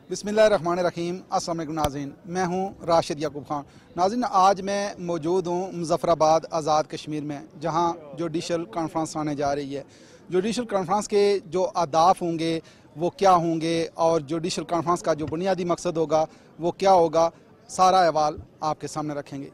बिस्मिल्लाहिर्रहमानिर्रहीम। अस्सलाम वालेकुम नाज़रीन, मैं हूँ राशिद याकूब खान। नाज़रीन, आज मैं मौजूद हूँ मुज़फ़्फ़राबाद आज़ाद कश्मीर में, जहाँ जुडिशल कॉन्फ्रेंस आने जा रही है। जुडिशल कॉन्फ्रेंस के जो अहदाफ होंगे वो क्या होंगे और जुडिशल कॉन्फ्रेंस का जो बुनियादी मकसद होगा वो क्या होगा, सारा अहवाल आपके सामने रखेंगे।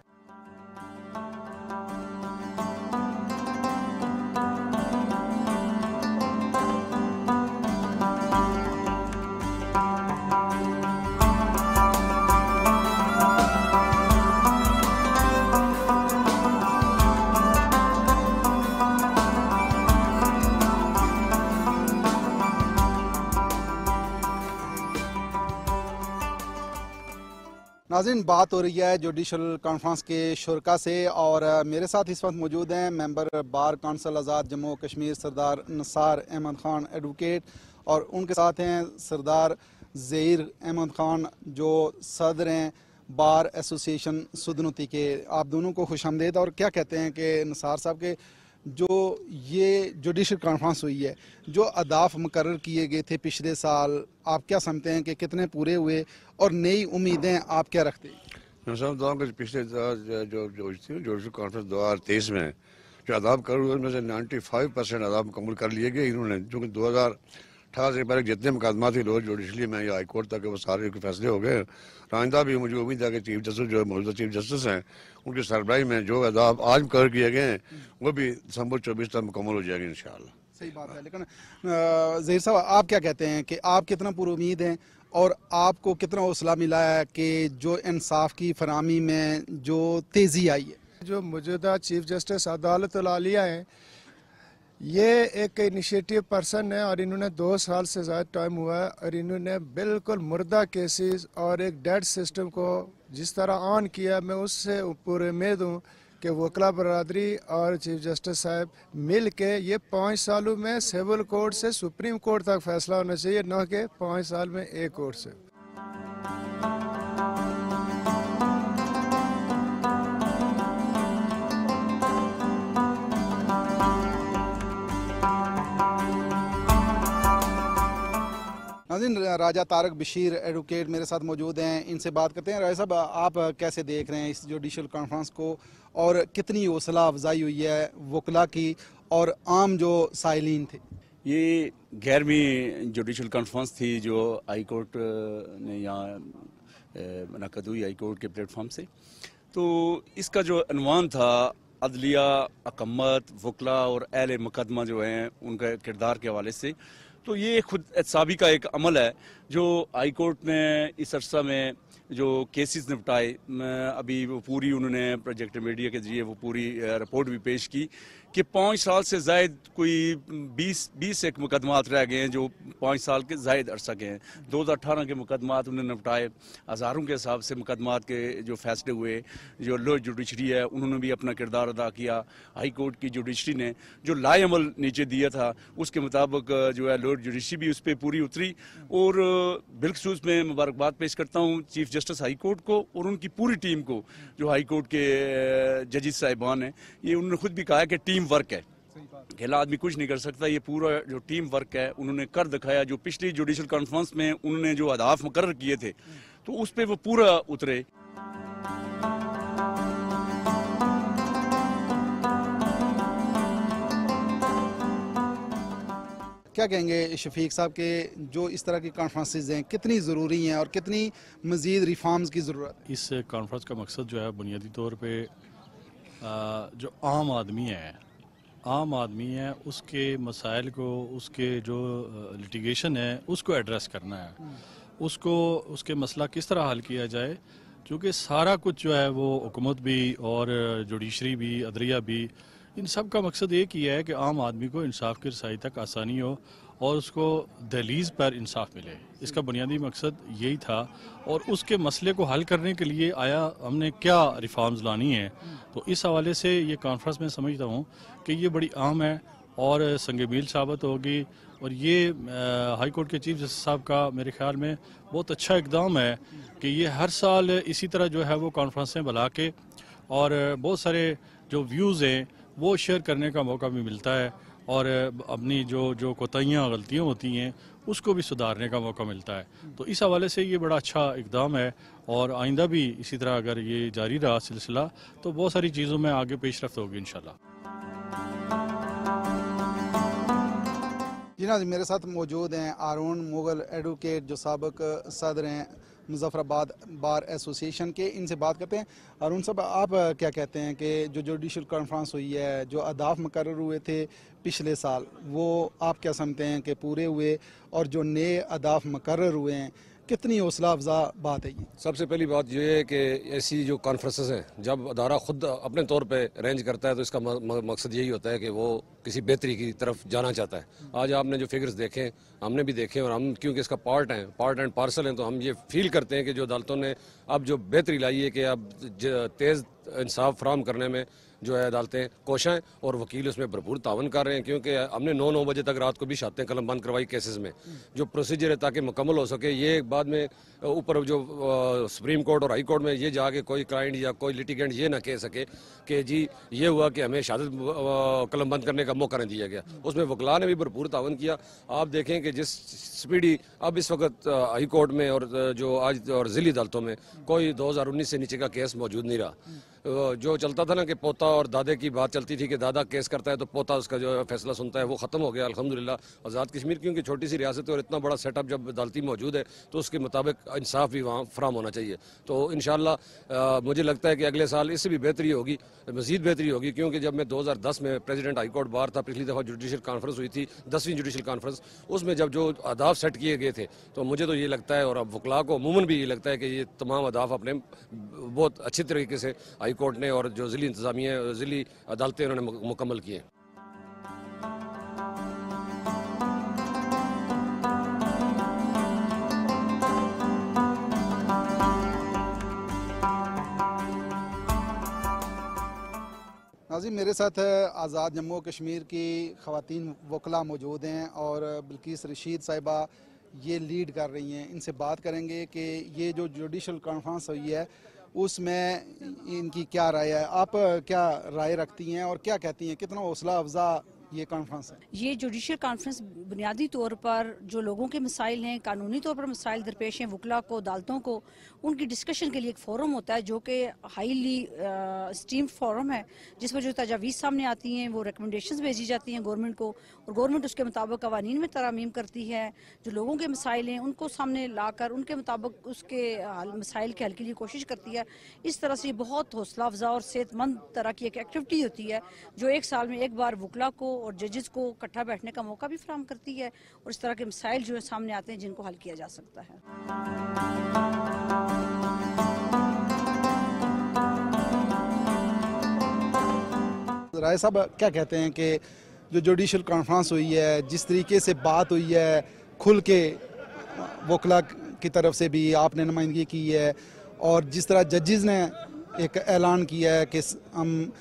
नाज़रीन, बात हो रही है जुडिशल कॉन्फ्रेंस के शुरका से और मेरे साथ इस वक्त मौजूद हैं मेंबर बार काउंसिल आज़ाद जम्मू कश्मीर सरदार निसार अहमद ख़ान एडवोकेट, और उनके साथ हैं सरदार ज़हीर अहमद ख़ान जो सदर हैं बार एसोसिएशन सुदनूती के। आप दोनों को खुश आमदीद। और क्या कहते हैं कि निसार साहब के जो ये जुडिशल कॉन्फ्रेंस हुई है, जो अहदाफ मुकर्रर किए गए थे पिछले साल, आप क्या समझते हैं कि कितने पूरे हुए और नई उम्मीदें आप क्या रखते हैं? मैं समझता हूँ कि पिछले जो जुडिशल कॉन्फ्रेंस 2023 में जो अहदाफ कर हुए उनमें से 95% अहदाफ मुकम्मल कर लिए गए इन्होंने, चूँकि 2018 से पहले जितने मुकदमा थे लोग जुडिशली में या हाई कोर्ट तक वो सारे फैसले हो गए। आइंदा भी मुझे उम्मीद है कि चीफ जस्टिस जो मौजूदा चीफ जस्टिस हैं उनकी सरबराही में जो अहदाफ आज मुकर्रर किए गए हैं वो भी दिसंबर 24 तक मुकम्मल हो जाएंगे इंशाअल्लाह। सही बात है, लेकिन ज़हीर साहब आप क्या कहते हैं कि आप कितना पुरुमीद हैं और आपको कितना हौसला मिला है कि जो इंसाफ की फराहमी में जो तेज़ी आई है? जो मौजूदा चीफ जस्टिस अदालतुल आलिया हैं, ये एक इनिशिएटिव पर्सन है और इन्होंने 2 साल से ज़्यादा टाइम हुआ है और इन्होंने बिल्कुल मुर्दा केसेस और एक डेड सिस्टम को जिस तरह ऑन किया, मैं उससे पूरी उम्मीद हूँ कि वकला बरादरी और चीफ जस्टिस साहब मिल के ये 5 सालों में सिविल कोर्ट से सुप्रीम कोर्ट तक फैसला होना चाहिए, न कि 5 साल में एक कोर्ट से। नाज़रीन, राजा तारक बशीर एडवोकेट मेरे साथ मौजूद हैं, इनसे बात करते हैं। राजा साहब, आप कैसे देख रहे हैं इस जुडिशल कॉन्फ्रेंस को और कितनी हौसला अफजाई हुई है वकला की और आम जो साइलिन थे? ये 11वीं जुडिशल कॉन्फ्रेंस थी जो हाई कोर्ट ने यहाँ मुनक़्क़द हुई हाई कोर्ट के प्लेटफॉर्म से। तो इसका जो अनवान था अदलिया, अकम्मत, वकला और अहले मुकदमा जो हैं उनका किरदार के हवाले से, तो ये खुद एहतसाबी का एक अमल है जो हाई कोर्ट ने इस अरसा में जो केसेस निपटाए, अभी वो पूरी उन्होंने प्रोजेक्ट मीडिया के जरिए वो पूरी रिपोर्ट भी पेश की कि 5 साल से ज़ायद कोई 20 एक मुकदमात रह गए हैं जो 5 साल के ज़ायद अरसा के हैं। 2018 के मुकदमात उन्होंने निपटाए, हज़ारों के हिसाब से मुकदमात के जो फैसले हुए, जो लोअर जुडिशरी है उन्होंने भी अपना किरदार अदा किया। हाई कोर्ट की जुडिशरी ने जो लाए अमल नीचे दिया था उसके मुताबिक जो है लोअर जुडिशरी भी उस पर पूरी उतरी। और बिलखसूस मैं मुबारकबाद पेश करता हूँ चीफ जस्टिस हाई कोर्ट को और उनकी पूरी टीम को, जो हाई कोर्ट के जजेस साहिबान हैं। ये उन्होंने खुद भी कहा है कि टीम वर्क है, अकेला आदमी कुछ नहीं कर सकता, ये पूरा जो टीम वर्क है उन्होंने कर दिखाया। जो पिछली जुडिशल कॉन्फ्रेंस में उन्होंने जो अहदाफ मुकर्रर किए थे तो उस पर वो पूरा उतरे। क्या कहेंगे शफीक साहब के जो इस तरह की कॉन्फ्रेंसेज हैं कितनी ज़रूरी हैं और कितनी मज़ीद रिफॉर्म्स की ज़रूरत है? इस कॉन्फ्रेंस का मकसद जो है बुनियादी तौर पे जो आम आदमी है उसके मसाइल को, उसके जो लिटिगेशन है उसको एड्रेस करना है, उसको उसके मसला किस तरह हल किया जाए। क्योंकि सारा कुछ जो है वो हुकूमत भी और जुडिशरी भी, अदलिया भी, इन सब का मकसद एक ही है कि आम आदमी को इंसाफ की रसाई तक आसानी हो और उसको दहलीज पर इंसाफ मिले। इसका बुनियादी मकसद यही था और उसके मसले को हल करने के लिए आया हमने क्या रिफॉर्म्स लानी है। तो इस हवाले से ये कॉन्फ्रेंस में समझता हूँ कि ये बड़ी अहम है और संग-मील साबित होगी। और ये हाई कोर्ट के चीफ जस्टिस साहब का मेरे ख्याल में बहुत अच्छा इकदाम है कि ये हर साल इसी तरह जो है वो कॉन्फ्रेंसें बुला के और बहुत सारे जो व्यूज़ हैं वो शेयर करने का मौका भी मिलता है और अपनी जो कोताहियाँ गलतियाँ होती हैं उसको भी सुधारने का मौका मिलता है। तो इस हवाले से ये बड़ा अच्छा इकदाम है और आइंदा भी इसी तरह अगर ये जारी रहा सिलसिला तो बहुत सारी चीज़ों में आगे पेशरफ्त होगी इंशाल्लाह। जी ना, मेरे साथ मौजूद हैं आरून मुगल एडवोकेट जो साबिक सदर हैं मुजफ्फराबाद बार एसोसिएशन के। इनसे बात करते हैं। अरुण साहब, आप क्या कहते हैं कि जो जुडिशल कॉन्फ्रेंस हुई है, जो अहदाफ मुकर्रर हुए थे पिछले साल, वो आप क्या समझते हैं कि पूरे हुए, और जो नए अहदाफ मुकर्रर हुए हैं कितनी हौसला अफजा बात है ये? सबसे पहली बात यह है कि ऐसी जो कॉन्फ्रेंसेस हैं जब अदारा खुद अपने तौर पे अरेंज करता है तो इसका मकसद यही होता है कि वो किसी बेहतरी की तरफ जाना चाहता है। आज आपने जो फिगर्स देखे, हमने भी देखे, और हम क्योंकि इसका पार्ट एंड पार्सल हैं, तो हम ये फील करते हैं कि जो अदालतों ने अब जो बेहतरी लाई है कि अब तेज़ इंसाफ फराहम करने में जो है अदालतें कोशां हैं और वकील उसमें भरपूर तावन कर रहे हैं। क्योंकि हमने 9 बजे तक रात को भी शातें कलम बंद करवाई केसेस में, जो प्रोसीजर है ताकि मुकम्मल हो सके। ये बाद में ऊपर जो सुप्रीम कोर्ट और हाई कोर्ट में ये जाके कोई क्लाइंट या कोई लिटिगेंट ये ना कह सके कि जी ये हुआ कि हमें शहादत कलम बंद करने का मौका नहीं दिया गया। उसमें वकला ने भी भरपूर तावन किया। आप देखें कि जिस स्पीडी अब इस वक्त हाई कोर्ट में और जो आज और ज़िली अदालतों में कोई 2019 से नीचे का केस मौजूद नहीं रहा। जो चलता था ना कि पोता और दादे की बात चलती थी कि दादा केस करता है तो पोता उसका जो फैसला सुनता है, वो ख़त्म हो गया अल्हम्दुलिल्लाह। आज़ाद कश्मीर क्योंकि छोटी सी रियासत है और इतना बड़ा सेटअप जब अदालती मौजूद है तो उसके मुताबिक इंसाफ भी वहाँ फराम होना चाहिए। तो इंशाअल्लाह मुझे लगता है कि अगले साल इससे भी बेहतरी होगी, मज़ीद बेहतरी होगी। क्योंकि जब मैं 2010 में प्रेसिडेंट हाई कोर्ट बार था, पिछली दफ़ा जुडिशल कॉन्फ्रेंस हुई थी 10वीं जुडिशल कॉन्फ्रेंस, उसमें जब जो अहदाफ सेट किए गए थे तो मुझे तो ये लगता है और अब वकला को अमूमन भी ये लगता है कि ये तमाम अहदाफ अपने बहुत अच्छी तरीके से हाई कोर्ट ने और जो ज़िली इंतज़ामिया ज़िली अदालतें उन्होंने मुकम्मल किए। नाज़रीन, मेरे साथ आज़ाद जम्मू कश्मीर की ख़वातीन वकला मौजूद हैं और बिल्किस रशीद साहिबा ये लीड कर रही हैं। इनसे बात करेंगे कि ये जो जुडिशल कॉन्फ्रेंस हुई है उसमें इनकी क्या राय है। आप क्या राय रखती हैं और क्या कहती हैं, कितना हौसला अफजा ये कॉन्फ्रेंस है? ये जुडिशल कॉन्फ्रेंस बुनियादी तौर पर जो लोगों के मसाइल हैं, कानूनी तौर पर मसाइल दरपेश हैं वकला को, अदालतों को, उनकी डिस्कशन के लिए एक फोरम होता है जो कि हाईली स्टीम्ड फोरम है, जिस पर जो तजावीज़ सामने आती हैं वो रिकमेंडेशंस भेजी जाती हैं गवर्नमेंट को और गवर्नमेंट उसके मुताबिक कवानीन में तरामीम करती है। जो लोगों के मसाइल हैं उनको सामने लाकर उनके मुताबिक उसके मसाइल के हल के लिए कोशिश करती है। इस तरह से बहुत हौसला अफजा और सेहतमंद तरह की एक एक्टिविटी होती है जो एक साल में एक बार वकला को और जजेस को इकट्ठा बैठने का मौका भी फराहम करती है और इस तरह के मसाइल जो है सामने आते हैं जिनको हल किया जा सकता है। राय साहब क्या कहते हैं कि जो जुडिशल कॉन्फ्रेंस हुई है, जिस तरीके से बात हुई है, खुल के वकला की तरफ से भी आपने नुमाइंदगी की है और जिस तरह जजेस ने एक ऐलान किया है कि हम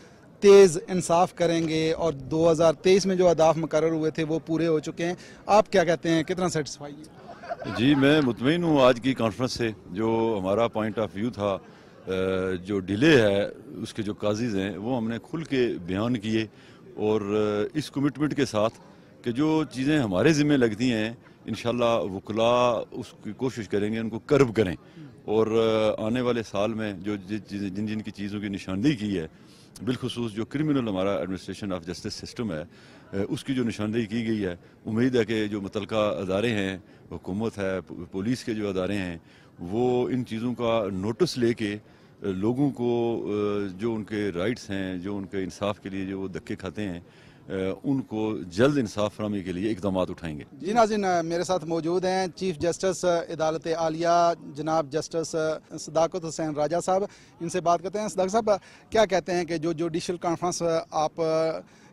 तेज़ इंसाफ करेंगे और 2023 में जो अहदाफ मुकर्रर हुए थे वो पूरे हो चुके हैं, आप क्या कहते हैं, कितना सेटिस्फाई है? जी, मैं मुतमईन हूँ आज की कॉन्फ्रेंस से। जो हमारा पॉइंट ऑफ व्यू था, जो डिले है उसके जो काजीज़ हैं वो हमने खुल के बयान किए और इस कमिटमेंट के साथ कि जो चीज़ें हमारे ज़िम्मे लगती हैं इंशाल्लाह वकला उसकी कोशिश करेंगे उनको कर्ब करें और आने वाले साल में जो जिन जिन की चीज़ों की निशानदेही की है, बिलखुसूस जो क्रिमिनल हमारा एडमिनिस्ट्रेशन ऑफ जस्टिस सिस्टम है उसकी जो निशानदेही की गई है, उम्मीद है कि जो मुतलका अदारे हैं, हुकूमत है, पुलिस के जो अदारे हैं, वो इन चीज़ों का नोटिस लेके लोगों को जो उनके राइट्स हैं, जो उनके इंसाफ के लिए जो वो धक्के खाते हैं, उनको जल्द इंसाफ फराहमी के लिए इक़दाम उठाएंगे। जी नाज़रीन, मेरे साथ मौजूद हैं चीफ जस्टिस अदालत आलिया जनाब जस्टिस सदाकत हुसैन राजा साहब। इनसे बात करते हैं। सदाकत साहब क्या कहते हैं कि जो जुडिशल कॉन्फ्रेंस आप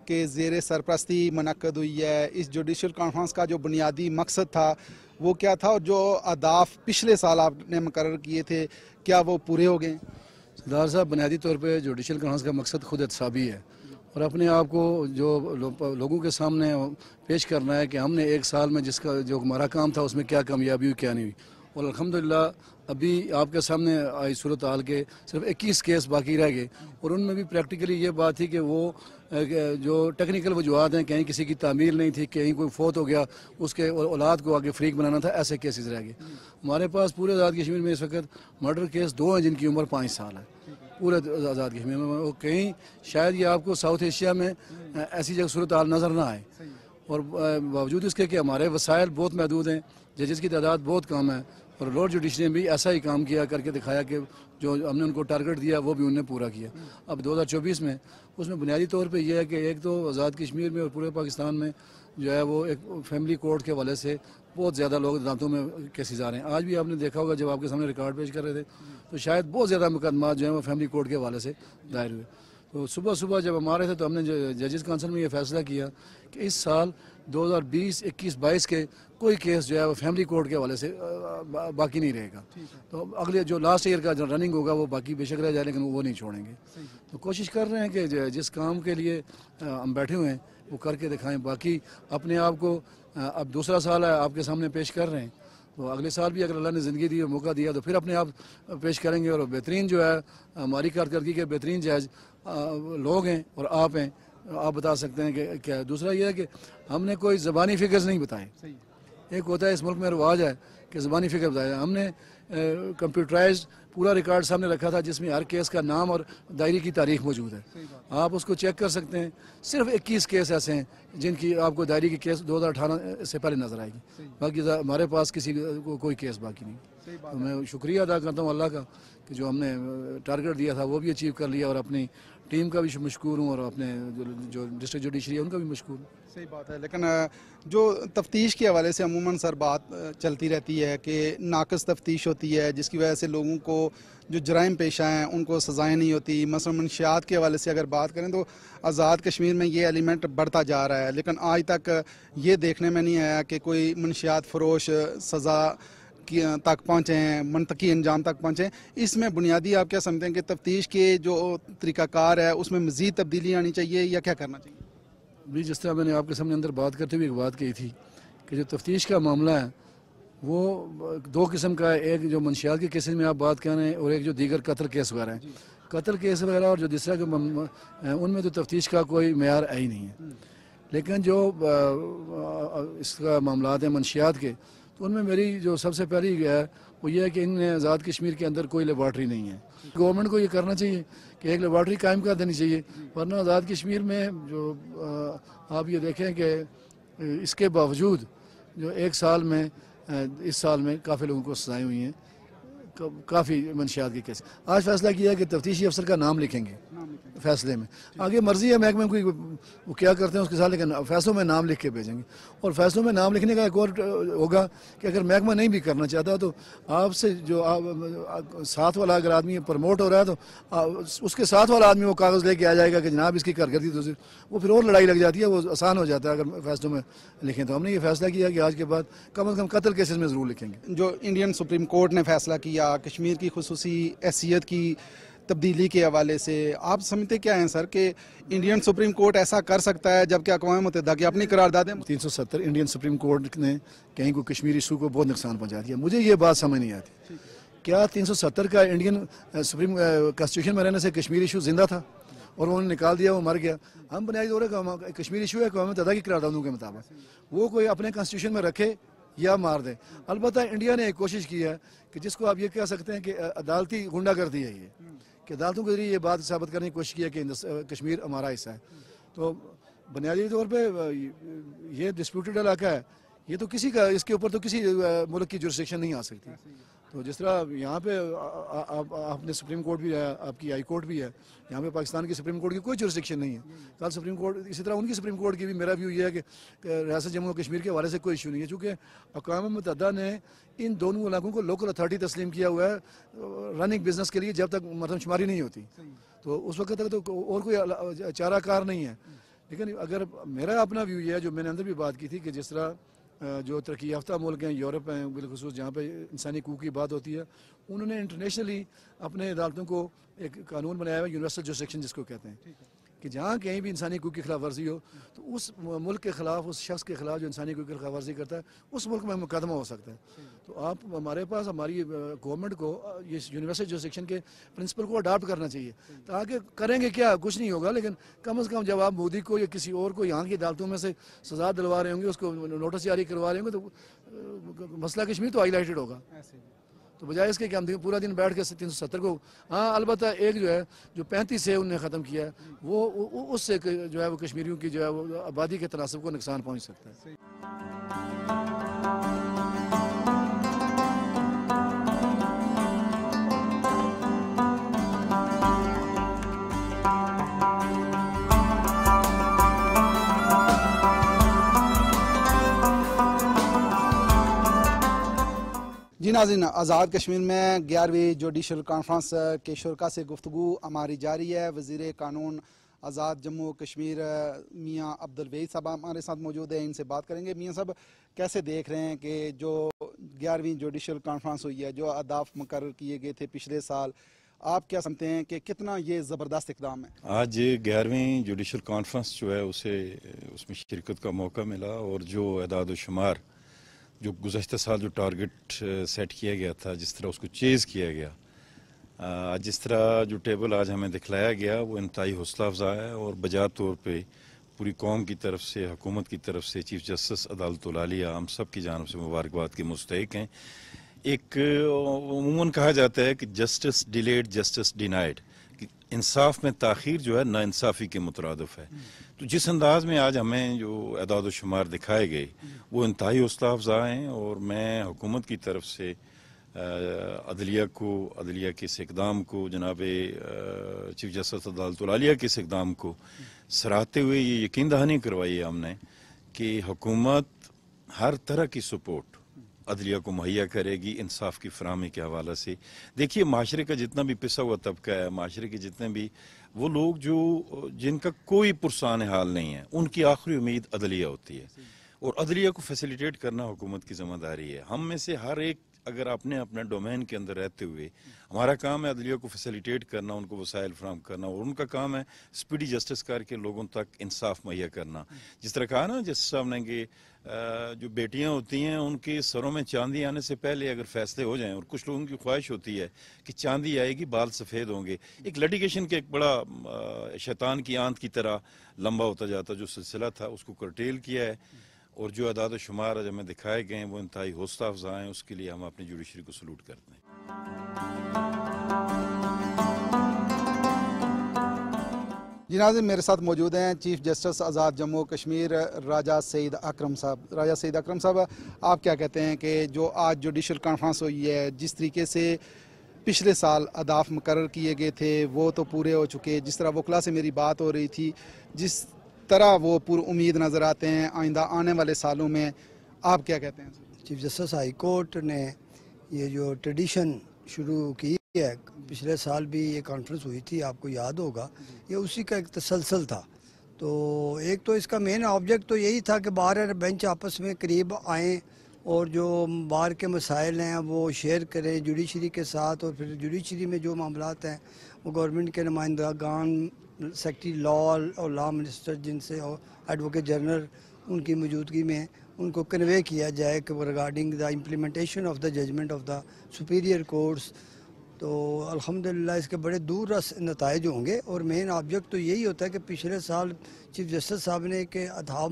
के ज़ेर सरपरस्ती मुनक्कद हुई है, इस जुडिशल कॉन्फ्रेंस का जो बुनियादी मकसद था वो क्या था और जो अहदाफ पिछले साल आपने मुकर्रर किए थे क्या वो पूरे हो गए? सरदार साहब, बुनियादी तौर पर जुडिशल कॉन्फ्रेंस का मकसद खुद एहतसाबी है और अपने आप को जो लोगों के सामने पेश करना है कि हमने एक साल में जिसका जो हमारा काम था उसमें क्या कामयाबी हुई क्या नहीं हुई। और अल्हम्दुलिल्लाह अभी आपके सामने आई सूरत हाल के सिर्फ 21 केस बाकी रह गए, और उनमें भी प्रैक्टिकली ये बात थी कि वो जो टेक्निकल वजूहत हैं, कहीं किसी की तामील नहीं थी, कहीं कोई फौत हो गया, उसके औलाद को आगे फ्रीक बनाना था, ऐसे केसेस रह गए। हमारे पास पूरे आज़ाद कश्मीर में इस वक्त मर्डर केस 2 हैं जिनकी उम्र 5 साल है पूरे आज़ाद कश्मीर में। वो कहीं शायद ये आपको साउथ एशिया में ऐसी जगह सूरत हाल नज़र ना आए, और बावजूद इसके कि हमारे वसाइल बहुत महदूद हैं, जजेस की तादाद बहुत कम है, और लॉर्ड जुडिशरी ने भी ऐसा ही काम किया करके दिखाया कि जो हमने उनको टारगेट दिया वो भी उन्होंने पूरा किया। अब 2024 में उसमें बुनियादी तौर पे ये है कि एक तो आज़ाद कश्मीर में और पूरे पाकिस्तान में जो है वो एक फैमिली कोर्ट के हवाले से बहुत ज़्यादा लोग अदालतों में केसेस आ रहे हैं। आज भी आपने देखा होगा जब आपके सामने रिकॉर्ड पेश कर रहे थे तो शायद बहुत ज़्यादा मुकदमा जो है वो फैमिली कोर्ट के हवाले से दायर हुए। तो सुबह सुबह जब हम आ रहे थे तो हमने जजेस काउंसिल में ये फैसला किया कि इस साल 2020, 21, 22 के कोई केस जो है वो फैमिली कोर्ट के हवाले से बाकी नहीं रहेगा। तो अगले जो लास्ट ईयर का जो रनिंग होगा वो बाकी बेशक रह जाए, लेकिन वो नहीं छोड़ेंगे। तो कोशिश कर रहे हैं कि जिस काम के लिए हम बैठे हुए हैं वो करके दिखाएं। बाकी अपने आप को अब दूसरा साल है आपके सामने पेश कर रहे हैं, तो अगले साल भी अगर अल्लाह ने ज़िंदगी दी और मौका दिया तो फिर अपने आप पेश करेंगे, और बेहतरीन जो है हमारी कारकर्दगी के बेहतरीन जज लोग हैं और आप हैं, आप बता सकते हैं कि क्या। दूसरा ये है कि हमने कोई ज़बानी फिगर्स नहीं बताए। एक होता है इस मुल्क में रिवाज है कि ज़बानी फिगर बताया, हमने कंप्यूटराइज्ड पूरा रिकॉर्ड सामने रखा था जिसमें हर केस का नाम और दायरे की तारीख मौजूद है। आप उसको चेक कर सकते हैं। सिर्फ 21 केस ऐसे हैं जिनकी आपको दायरे की केस 2018 से पहले नजर आएगी, बाकी हमारे पास किसी को कोई केस बाकी नहीं। तो मैं शुक्रिया अदा करता हूँ अल्लाह का कि जो हमने टारगेट दिया था वो भी अचीव कर लिया, और अपनी टीम का भी मशकूर हूँ, और अपने जो डिस्ट्रिक्ट जुडिशरी है उनका भी मशकूर हूँ। सही बात है, लेकिन जो तफ्तीश के हवाले से अमूमन सर बात चलती रहती है कि नाकस तफ्तीश होती है जिसकी वजह से लोगों को जो जराइम पेशा हैं उनको सज़ाएँ नहीं होती। मसलन मनशियात के हवाले से अगर बात करें तो आज़ाद कश्मीर में ये एलिमेंट बढ़ता जा रहा है, लेकिन आज तक ये देखने में नहीं आया कि कोई मनशियात फरोश सज़ा तक पहुँचे हैं, मनतकी अंजाम तक पहुँचे। इसमें बुनियादी आप क्या समझते हैं कि तफ्तीश के जो तरीक़ाकार है उसमें मज़ीद तब्दीली आनी चाहिए या क्या करना चाहिए? भी जिस तरह मैंने आपके सामने अंदर बात करते हुए एक बात कही थी कि जो तफ्तीश का मामला है वो 2 किस्म का है। एक जो मनशियात के केसेस में आप बात कर रहे हैं, और एक जो दीगर कत्ल केस वगैरह हैं। कत्ल केस वगैरह और जो दूसरा के उनमें तो तफ्तीश का कोई मेयार है ही नहीं है। लेकिन जो इसका मामला है मनशियात के, तो उनमें मेरी जो सबसे पहली है वो ये है कि इन आज़ाद कश्मीर के अंदर कोई लेबॉर्ट्री नहीं है। गवर्नमेंट को ये करना चाहिए कि एक लेबॉर्ट्री कायम कर देनी चाहिए, वरना आज़ाद कश्मीर में जो आप ये देखें कि इसके बावजूद जो एक साल में इस साल में काफ़ी लोगों को सजाएँ हुई हैं, काफ़ी मनशियात के केस। आज फैसला किया है कि तफ्तीशी अफसर का नाम लिखेंगे फैसले में। आगे मर्जी है महकमे को वो क्या करते हैं उसके साथ, लेकिन फैसलों में नाम लिख के भेजेंगे। और फैसलों में नाम लिखने का एक और होगा कि अगर महकमा नहीं भी करना चाहता तो आपसे जो साथ वाला अगर आदमी प्रमोट हो रहा है तो उसके साथ वाला आदमी वो कागज़ लेके आ जाएगा कि जनाब इसकी कारकर्दगी तो वो फिर और लड़ाई लग जाती है, वो आसान हो जाता है अगर फैसलों में लिखें। तो हमने ये फैसला किया कि आज के बाद कम से कम कत्ल केसेस में ज़रूर लिखेंगे। जो इंडियन सुप्रीम कोर्ट ने फैसला किया कश्मीर की खुसूसी हैसियत की तब्दीली के हवाले से, आप समझते क्या हैं सर कि इंडियन सुप्रीम कोर्ट ऐसा कर सकता है जबकि अक़वाम मुत्तहिदा की अपनी करारदाद है? 370 इंडियन सुप्रीम कोर्ट ने कहीं को कश्मीर इशू को बहुत नुकसान पहुंचा दिया। मुझे ये बात समझ नहीं आती, क्या 370 का इंडियन सुप्रीम कॉन्स्टिट्यूशन में रहने से कश्मीर इशू जिंदा था और उन्होंने निकाल दिया, वो मर गया? हम बुनियादी तौर पर कश्मीर इशू है अक़वाम मुत्तहिदा की करारदादों के मुताबिक, वो कोई अपने कॉन्स्टिट्यूशन में रखे या मार दे। अलबत्ता इंडिया ने एक कोशिश की है कि जिसको आप ये कह सकते हैं कि अदालती गुंडागर्दी है ये, कि अदालतों के जरिए ये बात साबित करने की कोशिश की है कि कश्मीर हमारा हिस्सा है। तो बुनियादी तौर पे ये डिस्प्यूटेड इलाका है, ये तो किसी का, इसके ऊपर तो किसी मुल्क की जुरिस्डिक्शन नहीं आ सकती। तो जिस तरह यहाँ पे आपने सुप्रीम कोर्ट भी है, आपकी हाई कोर्ट भी है, यहाँ पे पाकिस्तान की सुप्रीम कोर्ट की कोई जुरिस्डिक्शन नहीं है। कल सुप्रीम कोर्ट, इसी तरह उनकी सुप्रीम कोर्ट की भी मेरा व्यू ये है कि रियासत जम्मू और कश्मीर के हवाले से कोई इशू नहीं है, चूँकि अक़वाम मुत्तहिदा ने इन दोनों इलाकों को लोकल अथॉरिटी तस्लीम किया हुआ है रनिंग बिजनेस के लिए जब तक मरदमशुमारी नहीं होती, तो उस वक्त तक तो और कोई चाराकार नहीं है। लेकिन अगर मेरा अपना व्यू ये है, जो मैंने अंदर भी बात की थी, कि जिस तरह जो तरक्की याफ्ता मुल्क हैं, यूरोप हैं बिलखुसूस, जहाँ पे इंसानी हकूक़ की बात होती है, उन्होंने इंटरनेशनली अपने अदालतों को एक कानून बनाया हुआ यूनिवर्सल जुरिस्डिक्शन जिसको कहते हैं, कि कि जहाँ कहीं भी इंसानी हकूक़ की खिलाफ वर्जी हो तो उस मुल्क के ख़िलाफ़, उस शख्स के ख़िलाफ़ जो इंसानी हकूक़ की खिलाफ वर्जी करता है, उस मुल्क में मुकदमा हो सकता है। तो आप हमारे पास हमारी गवर्नमेंट को ये यूनिवर्सल जुरिसडिक्शन के प्रिंसिपल को अडाप्ट करना चाहिए, ताकि करेंगे क्या, कुछ नहीं होगा, लेकिन कम से कम जब आप मोदी को या किसी और को यहाँ की अदालतों में से सज़ा दिलवा रहे होंगे, उसको नोटिस जारी करवा रहे होंगे, तो मसला कश्मीर तो हाईलाइटेड होगा। तो बजाय इसके कि हम पूरा दिन बैठ के 370 को, हाँ अलबत्ता एक जो है जो 35 से उनने ख़त्म किया है, वो उससे जो है वो कश्मीरियों की जो है वो आबादी के तनासब को नुकसान पहुँच सकता है। जी नाज़रीन, आज़ाद कश्मीर में 11वीं जुडिशल कॉन्फ्रेंस के शुरका से गुफ्तगू हमारी जारी है। वज़ीर कानून आज़ाद जम्मू कश्मीर मियाँ अब्दुल वहीद साहब हमारे साथ मौजूद है, इनसे बात करेंगे। मियाँ साहब, कैसे देख रहे हैं कि जो 11वीं जुडिशल कॉन्फ्रेंस हुई है, जो अहदाफ मुकर्रर किए गए थे पिछले साल, आप क्या समझते हैं कि कितना ये ज़बरदस्त इक़दाम है? आज 11वीं जुडिशल कॉन्फ्रेंस जो है उसमें शिरकत का मौका मिला, और जो एदाद व शुमार जो गुज़श्ता साल जो टारगेट सेट किया गया था, जिस तरह उसको चेज़ किया गया, आज जिस तरह जो टेबल आज हमें दिखलाया गया वो इंतहाई हौसला अफ़ज़ा है, और बजा तौर पे पूरी कौम की तरफ से, हुकूमत की तरफ से, चीफ जस्टिस अदालतुल आलिया, हम सब की जानब से मुबारकबाद के मुस्तहिक हैं। एक उमूमन कहा जाता है कि जस्टिस डिलेड जस्टिस डिनाइड, कि इंसाफ में ताख़ीर जो है नाइंसाफ़ी के मुतरादिफ है। तो जिस अंदाज में आज हमें जो एदाद शुमार दिखाए गए वो इंतहाई हौसला अफ़ज़ा हैं, और मैं हुकूमत की तरफ से अदलिया के इस इक़दाम को, जनाब चीफ जस्टिस अदालतुल आलिया के इस इक़दाम को सराहते हुए ये यकीन दहानी करवाई है हमने कि हुकूमत हर तरह की सपोर्ट अदलिया को मुहैया करेगी इंसाफ की फराहमी के हवाले से। देखिए, माशरे का जितना भी पिसा हुआ तबका है, माशरे के जितने भी वो लोग जो जिनका कोई पुरसान हाल नहीं है, उनकी आखिरी उम्मीद अदलिया होती है, और अदलिया को फैसिलिटेट करना हुकूमत की ज़िम्मेदारी है। हम में से हर एक अगर अपने अपने डोमेन के अंदर रहते हुए, हमारा काम है अदलिया को फैसिलिटेट करना, उनको वसाइल फराहम करना, और उनका काम है स्पीडी जस्टिस करके लोगों तक इंसाफ मुहैया करना। जिस तरह कहा ना जस्टिस साहब ने कि जो बेटियां होती हैं उनके सरों में चांदी आने से पहले अगर फैसले हो जाएं, और कुछ लोगों की ख्वाहिश होती है कि चांदी आएगी बाल सफ़ेद होंगे, एक लिटिगेशन के एक बड़ा शैतान की आंत की तरह लंबा होता जाता जो सिलसिला था, उसको करटेल किया है, और जो अदाद शुमार आज हमें दिखाए गए हैं वो इंतहाई हौसला अफ़ज़ा हैं। उसके लिए हम अपनी जुडिशरी को सलूट करते हैं। जी नाज़रीन, मेरे साथ मौजूद हैं चीफ जस्टिस आज़ाद जम्मू कश्मीर राजा सईद अकरम साहब। राजा सईद अकरम साहब, आप क्या कहते हैं कि जो आज जुडिशल कॉन्फ्रेंस हुई है, जिस तरीके से पिछले साल अहदाफ मुकर्रर किए गए थे वो तो पूरे हो चुके, जिस तरह वकला से मेरी बात हो रही थी, जिस तरह वो पूरी उम्मीद नज़र आते हैं आइंदा आने वाले सालों में, आप क्या कहते हैं? चीफ जस्टिस हाई कोर्ट ने ये जो ट्रेडिशन शुरू की है, पिछले साल भी ये कॉन्फ्रेंस हुई थी, आपको याद होगा, ये उसी का एक तसलसल था। तो एक तो इसका मेन ऑब्जेक्ट तो यही था कि बार और बेंच आपस में करीब आएँ और जो बार के मसाइल हैं वो शेयर करें जुडिशरी के साथ, और फिर जुडिशरी में जो मामलात हैं वो गवर्नमेंट के नुमाइंदगान, सेक्रेटरी लॉ और लॉ मिनिस्टर जिनसे, और एडवोकेट जनरल उनकी मौजूदगी में उनको कन्वे किया जाए कि regarding the implementation of the judgment of the superior courts. तो अल्हम्दुलिल्लाह इसके बड़े दूर रस नताइज होंगे, और मेन ऑब्जेक्ट तो यही होता है कि पिछले साल चीफ जस्टिस साहब ने कि अहदाफ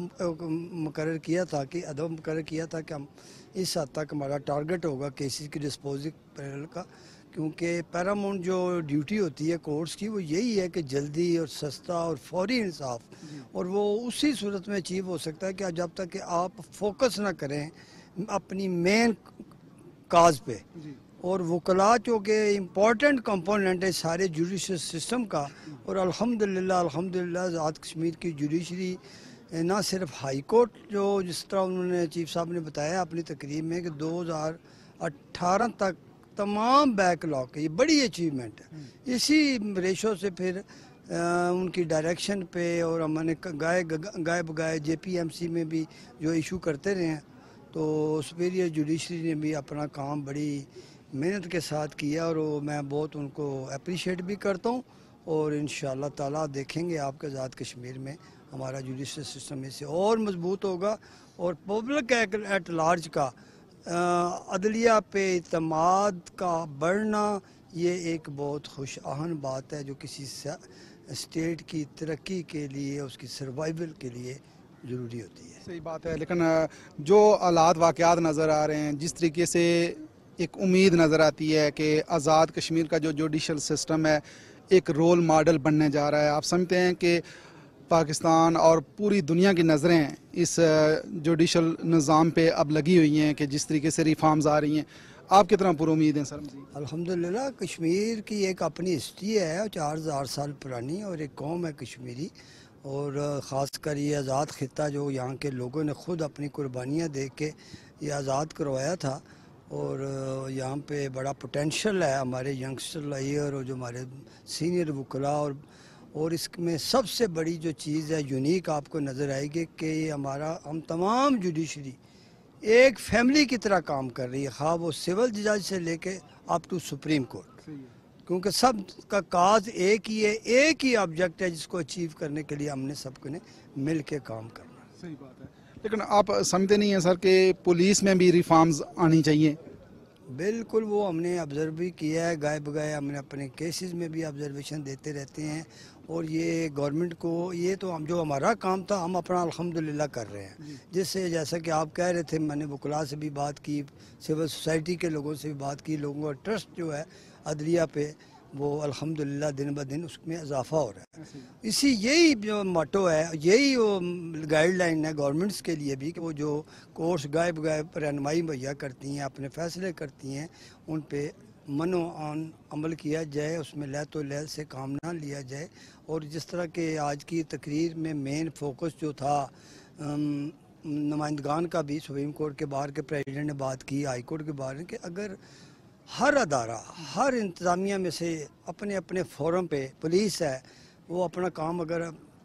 मुकर्रर किया था कि हम इस हद तक हमारा टारगेट होगा केसेस की डिस्पोजिंग पैनल का, क्योंकि पैरामाउंट जो ड्यूटी होती है कोर्ट्स की वो यही है कि जल्दी और सस्ता और फौरी इंसाफ, और वो उसी सूरत में अचीव हो सकता है कि जब तक कि आप फोकस ना करें अपनी मेन काज पे। और वकला चूँकि इम्पॉर्टेंट कंपोनेंट है सारे जुडिशल सिस्टम का, और अल्हम्दुलिल्लाह आज़ाद कश्मीर की जुडिशरी ना सिर्फ हाई कोर्ट, जो जिस तरह उन्होंने चीफ साहब ने बताया अपनी तकरीब में कि 2018 तक तमाम बैकलॉग, ये बड़ी अचीवमेंट है। इसी रेशो से फिर उनकी डायरेक्शन पे, और हमने गाय बगाए JPMC में भी जो इशू करते रहे हैं, तो सुपीरियर जुडिशरी ने भी अपना काम बड़ी मेहनत के साथ किया, और मैं बहुत उनको अप्रिशिएट भी करता हूँ। और इंशाअल्लाह ताला देखेंगे आपके आज़ाद कश्मीर में हमारा जुडिशल सिस्टम इससे और मजबूत होगा और पब्लिक एट लार्ज का अदलिया पे इतमाद का बढ़ना ये एक बहुत खुश आहन बात है जो किसी स्टेट की तरक्की के लिए उसकी सर्वाइवल के लिए ज़रूरी होती है। सही बात है, लेकिन जो हालात वाक़यात नज़र आ रहे हैं, जिस तरीके से एक उम्मीद नज़र आती है कि आज़ाद कश्मीर का जो जुडिशल सिस्टम है एक रोल मॉडल बनने जा रहा है, आप समझते हैं कि पाकिस्तान और पूरी दुनिया की नज़रें इस जुडिशल निज़ाम पे अब लगी हुई हैं कि जिस तरीके से रिफॉर्म्स आ रही हैं, आप कितना पूरी उम्मीद हैं सर? अल्हम्दुलिल्लाह कश्मीर की एक अपनी हिस्ट्री है 4000 साल पुरानी और एक कौम है कश्मीरी और ख़ासकर ये आज़ाद ख़ित्ता जो यहाँ के लोगों ने ख़ुद अपनी कुर्बानियाँ दे के ये आज़ाद करवाया था और यहाँ पे बड़ा पोटेंशियल है हमारे यंगस्टर लायर और जो हमारे सीनियर वकला और इसमें सबसे बड़ी जो चीज़ है यूनिक आपको नज़र आएगी कि हमारा हम तमाम जुडिशरी एक फैमिली की तरह काम कर रही है, ख़ास वो सिविल जज से लेके अप टू सुप्रीम कोर्ट, क्योंकि सब का काज एक ही है, एक ही ऑब्जेक्ट है जिसको अचीव करने के लिए हमने सबको ने मिल के काम करना। सही बात है, लेकिन आप समझते नहीं हैं सर कि पुलिस में भी रिफॉर्म्स आनी चाहिए? बिल्कुल, वो हमने ऑब्ज़र्व भी किया है, गाय बगाए हमने अपने केसेस में भी ऑब्जर्वेशन देते रहते हैं और ये गवर्नमेंट को ये तो हम जो हमारा काम था हम अपना अल्हम्दुलिल्लाह कर रहे हैं, जिससे जैसा कि आप कह रहे थे मैंने वकला से भी बात की, सिविल सोसाइटी के लोगों से भी बात की, लोगों का ट्रस्ट जो है अदलिया पे वो अल्हम्दुलिल्लाह दिन ब दिन उसमें इजाफा हो रहा है। इसी यही जो मोटो है, यही वो गाइडलाइन है गवर्नमेंट्स के लिए भी कि वो जो कोर्स गायब रहनुमाई मुहैया करती हैं, अपने फैसले करती हैं, उन पे मनो आन अमल किया जाए, उसमें लह तो लह से काम ना लिया जाए। और जिस तरह के आज की तकरीर में मेन फोकस जो था नुमाइंदगान का भी सुप्रीम कोर्ट के बाहर के प्रेसिडेंट ने बात की, हाई कोर्ट के बाहर कि अगर हर अदारा हर इंतज़ामिया में से अपने अपने फोरम पे पुलिस है वो अपना काम अगर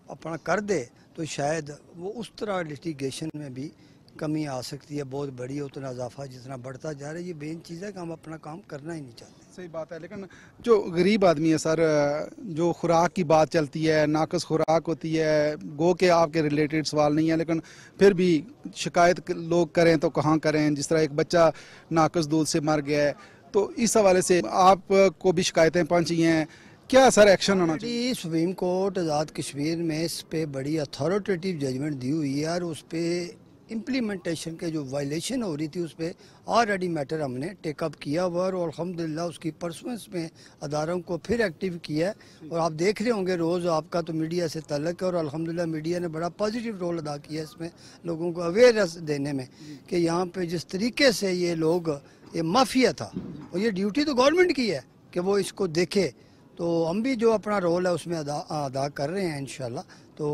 अपना कर दे तो शायद वो उस तरह लिटिगेशन में भी कमी आ सकती है बहुत बड़ी, उतना इजाफा जितना बढ़ता जा रहा है। ये मेन चीज़ है कि हम अपना काम करना ही नहीं चाहते। सही बात है, लेकिन जो गरीब आदमी है सर, जो खुराक की बात चलती है, नाकस खुराक होती है, गो के आपके रिलेटेड सवाल नहीं है, लेकिन फिर भी शिकायत लोग करें तो कहाँ करें? जिस तरह एक बच्चा नाकस दूध से मर गया है, तो इस हवाले से आपको भी शिकायतें पहुँची हैं, क्या सर एक्शन होना चाहिए? सुप्रीम कोर्ट आज़ाद कश्मीर में इस पे बड़ी अथॉरिटेटिव जजमेंट दी हुई है और उस पर इम्प्लीमेंटेशन के जो वायलेशन हो रही थी उस पर ऑलरेडी मैटर हमने टेकअप किया हुआ और अल्हम्दुलिल्लाह उसकी परसुएंस में अदारों को फिर एक्टिव किया है। और आप देख रहे होंगे रोज़ आपका तो मीडिया से ताल्लुक़ है और अल्हम्दुलिल्लाह मीडिया ने बड़ा पॉजिटिव रोल अदा किया इसमें लोगों को अवेयरनेस देने में कि यहाँ पे जिस तरीके से ये लोग ये माफिया था और ये ड्यूटी तो गवर्नमेंट की है कि वो इसको देखे, तो हम भी जो अपना रोल है उसमें अदा कर रहे हैं इंशाल्लाह। तो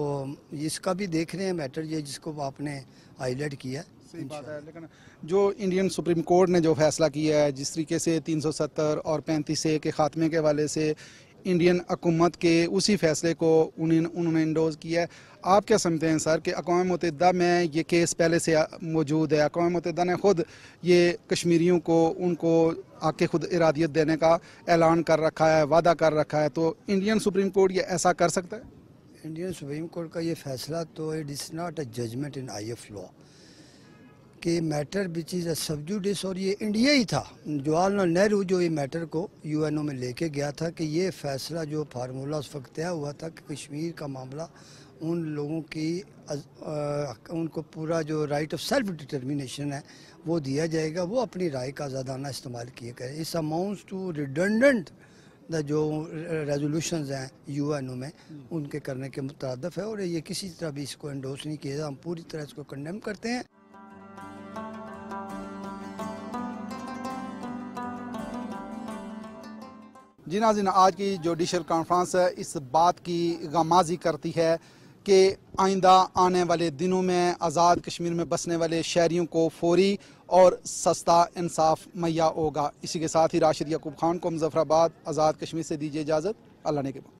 इसका भी देख रहे हैं मैटर ये जिसको आपने हाईलाइट किया है। सही बात है, लेकिन जो इंडियन सुप्रीम कोर्ट ने जो फैसला किया है, जिस तरीके से 370 और 35A के खात्मे के हवाले से इंडियन हुकूमत के उसी फैसले को उन्होंने इंडोज किया है, आप क्या समझते हैं सर कि अक़वाम मुत्तहिदा में ये केस पहले से मौजूद है, अक़वाम मुत्तहिदा ने ख़ुद ये कश्मीरियों को उनको आके खुद इरादियत देने का ऐलान कर रखा है, वादा कर रखा है, तो इंडियन सुप्रीम कोर्ट ये ऐसा कर सकता है? इंडियन सुप्रीम कोर्ट का ये फैसला तो it is not a judgement in eye of law कि matter which is a sub judice, और ये इंडिया ही था, जवाहरलाल नेहरू जो ये मैटर को यूएनओ में लेके गया था कि ये फैसला जो फार्मूला उस वक्त तय हुआ था कि कश्मीर का मामला उन लोगों की उनको पूरा जो राइट ऑफ सेल्फ डिटर्मिनेशन है वो दिया जाएगा, वो अपनी राय का आज़ादाना इस्तेमाल किए करें। इस अमाउंट्स टू रिडंडेंट द जो रेजोल्यूशंस हैं यूएनओ में उनके करने के मुताबिक है और ये किसी तरह भी इसको एंडोर्स नहीं किया, हम पूरी तरह इसको कंडेम करते हैं। जी नाज़रीन, आज की जुडिशल कॉन्फ्रेंस इस बात की गमाज़ी करती है कि आइंदा आने वाले दिनों में आज़ाद कश्मीर में बसने वाले शहरियों को फौरी और सस्ता इंसाफ मुहैया होगा। इसी के साथ ही राशिद याकूब खान को मुज़फ़्फ़राबाद आज़ाद कश्मीर से दीजिए इजाज़त। अल्लाह ने के बाद।